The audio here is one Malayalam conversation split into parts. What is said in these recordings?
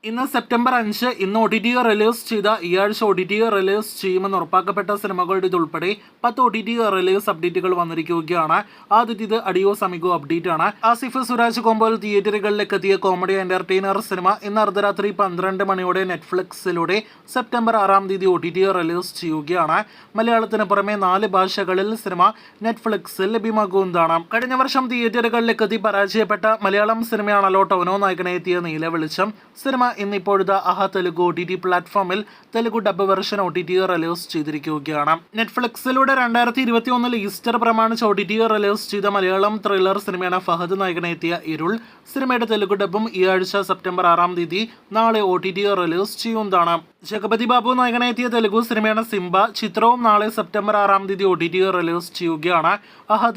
ഇന്ന് സെപ്റ്റംബർ 5 ഇന്ന് OTT റിലീസ് ചെയ്ത ഈ ആഴ്ച OTT റിലീസ് ചെയ്യുമെന്ന് ഉറപ്പാക്കപ്പെട്ട സിനിമകളുടെ ഇതുൾപ്പെടെ 10 OTT റിലീസ് അപ്ഡേറ്റുകൾ വന്നിരിക്കുകയാണ്. ആദ്യത്തേത് അഡിയോസ് അമിഗോ അപ്ഡേറ്റ് ആണ്. ആസിഫ് സുരാജ് കോമ്പോൽ തിയേറ്ററുകളിലേക്ക് എത്തിയ കോമഡി എന്റർടൈനർ സിനിമ ഇന്ന് അർദ്ധരാത്രി 12 മണിയോടെ നെറ്റ്ഫ്ലിക്സിലൂടെ സെപ്റ്റംബർ 6 OTT റിലീസ് ചെയ്യുകയാണ്. മലയാളത്തിന് പുറമെ 4 ഭാഷകളിൽ സിനിമ നെറ്റ്ഫ്ലിക്സിൽ ലഭ്യമാകുന്നതാണ്. കഴിഞ്ഞ വർഷം തിയേറ്ററുകളിലേക്ക് എത്തി പരാജയപ്പെട്ട മലയാളം സിനിമയാണല്ലോ ടൊവിനോ നായകനെ എത്തിയ നീല വെളിച്ചം സിനിമ ഇന്നിപ്പോഴത്തെ തെലുഗു OTT പ്ലാറ്റ്ഫോമിൽ Telugu dub version OTT release ചെയ്തിരിക്കുകയാണ്. നെറ്റ്ഫ്ലിക്സിലൂടെ 2021 ഈസ്റ്റർ പ്രമാണിച്ച് OTT റിലീസ് ചെയ്ത മലയാളം ത്രില്ലർ സിനിമയാണ് ഫഹദ് നായകനെ എത്തിയ ഇരുൾ. സിനിമയുടെ തെലുഗു ഡബും ഈ ആഴ്ച സെപ്റ്റംബർ 6 നാളെ OTT റിലീസ് ചെയ്യുന്നതാണ്. ജഗപതി ബാബു നായകനെ എത്തിയ തെലുഗു സിനിമയാണ് സിംബ. ചിത്രവും നാളെ സെപ്റ്റംബർ 6 OTT റിലീസ് ചെയ്യുകയാണ്.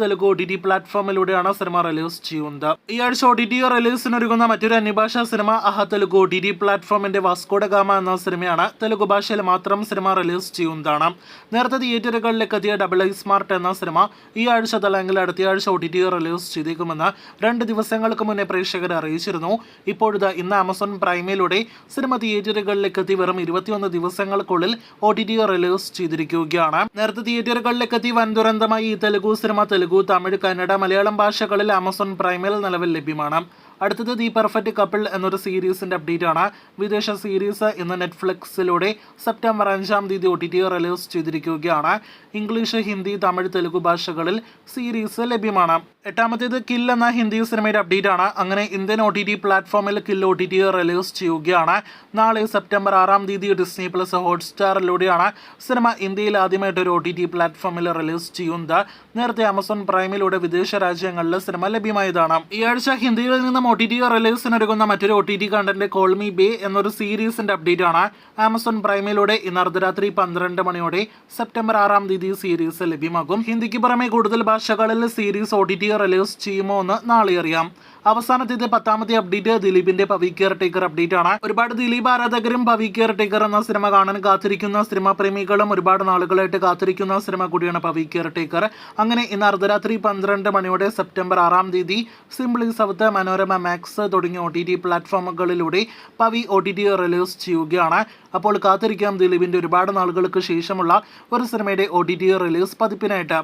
തെലുഗു OTT പ്ലാറ്റ്ഫോമിലൂടെയാണ് സിനിമ റിലീസ് ചെയ്യുന്നത്. ഈ ആഴ്ച OTT റിലീസിനൊരുങ്ങുന്ന മറ്റൊരു അന്യഭാഷാ സിനിമ തെലുഗു OTT പ്ലാറ്റ്ഫോമിന്റെ വാസ്കോഡ ഗാമ എന്ന സിനിമയാണ്. തെലുഗു ഭാഷയിൽ മാത്രം സിനിമ റിലീസ് ചെയ്യുന്നതാണ്. നേരത്തെ തിയേറ്ററുകളിലേക്ക് എത്തിയ ഡബിൾ ഐ സ്മാർട്ട് എന്ന സിനിമ ഈ ആഴ്ച അല്ലെങ്കിൽ അടുത്ത ആഴ്ച OTT റിലീസ് ചെയ്തേക്കുമെന്ന് 2 ദിവസങ്ങൾക്ക് മുന്നേ പ്രേക്ഷകരെ അറിയിച്ചിരുന്നു. ഇപ്പോഴത്തെ ഇന്ന് ആമസോൺ പ്രൈമിലൂടെ സിനിമ തിയേറ്ററുകളിലേക്ക് എത്തി വെറും 21 ദിവസങ്ങൾക്കുള്ളിൽ OTT റിലീസ് ചെയ്തിരിക്കുകയാണ്. നേരത്തെ തിയേറ്ററുകളിലേക്ക് എത്തി വൻ ദുരന്തമായി ഈ തെലുഗു സിനിമ തെലുഗു, തമിഴ്, കന്നഡ, മലയാളം ഭാഷകളിൽ ആമസോൺ പ്രൈമിൽ നിലവിൽ ലഭ്യമാണ്. അടുത്തത് ദി പെർഫെക്റ്റ് കപ്പിൾ എന്നൊരു സീരീസിന്റെ അപ്ഡേറ്റ് ആണ്. വിദേശ സീരീസ് ഇന്ന് നെറ്റ്ഫ്ലിക്സിലൂടെ സെപ്റ്റംബർ 5 OTT റിലീസ് ചെയ്തിരിക്കുകയാണ്. ഇംഗ്ലീഷ്, ഹിന്ദി, തമിഴ്, തെലുഗു ഭാഷകളിൽ സീരീസ് ലഭ്യമാണ്. 8ാമത്തേത് കിൽ എന്ന ഹിന്ദി സിനിമയുടെ അപ്ഡേറ്റ് ആണ്. അങ്ങനെ ഇന്ത്യൻ OTT പ്ലാറ്റ്ഫോമിൽ കിൽ OTT റിലീസ് ചെയ്യുകയാണ്. നാളെ സെപ്റ്റംബർ 6 ഡിസ്നി പ്ലസ് ഹോട്ട്സ്റ്റാറിലൂടെയാണ് സിനിമ ഇന്ത്യയിൽ ആദ്യമായിട്ട് ഒരു OTT പ്ലാറ്റ്ഫോമിൽ റിലീസ് ചെയ്യുന്നത്. നേരത്തെ ആമസോൺ പ്രൈമിലൂടെ വിദേശ രാജ്യങ്ങളിൽ സിനിമ ലഭ്യമായതാണ്. ഈ ആഴ്ച ഹിന്ദിയിൽ നിന്നും OTT റിലീസിനൊരുങ്ങുന്ന മറ്റൊരു OTT content call me bay എന്നൊരു സീരീസിന്റെ അപ്ഡേറ്റ് ആണ്. ആമസോൺ പ്രൈമിലൂടെ ഇന്ന് അർദ്ധരാത്രി 12 മണിയോടെ സെപ്റ്റംബർ 6 സീരീസ് ലഭ്യമാകും. ഹിന്ദിക്ക് പുറമെ കൂടുതൽ ഭാഷകളിൽ സീരീസ് OTT റിലീസ് ചെയ്യുമോ എന്ന് നാളെ അറിയാം. അവസാനത്തേത് 10ാമത്തെ അപ്ഡേറ്റ് ദിലീപിന്റെ പവി കെയർ ടേക്കർ അപ്ഡേറ്റ് ആണ്. ഒരുപാട് ദിലീപ് ആരാധകരും പവി കെയർ ടേക്കർ എന്ന സിനിമ കാണാൻ കാത്തിരിക്കുന്ന സിനിമാ പ്രേമികളും ഒരുപാട് നാളുകളായിട്ട് കാത്തിരിക്കുന്ന സിനിമ കൂടിയാണ് പവി കെയർ ടേക്കർ. അങ്ങനെ ഇന്ന് അർദ്ധരാത്രി 12 മണിയോടെ September 6 simply south, Manorama max തുടങ്ങിയ OTT പ്ലാറ്റ്ഫോമുകളിലൂടെ പവി OTT റിലീസ് ചെയ്യുകയാണ്. അപ്പോൾ കാത്തിരിക്കാം ദിലീപിന്റെ ഒരുപാട് നാളുകൾക്ക് ശേഷമുള്ള ഒരു സിനിമയുടെ OTT റിലീസ് പതിപ്പിനായിട്ട്.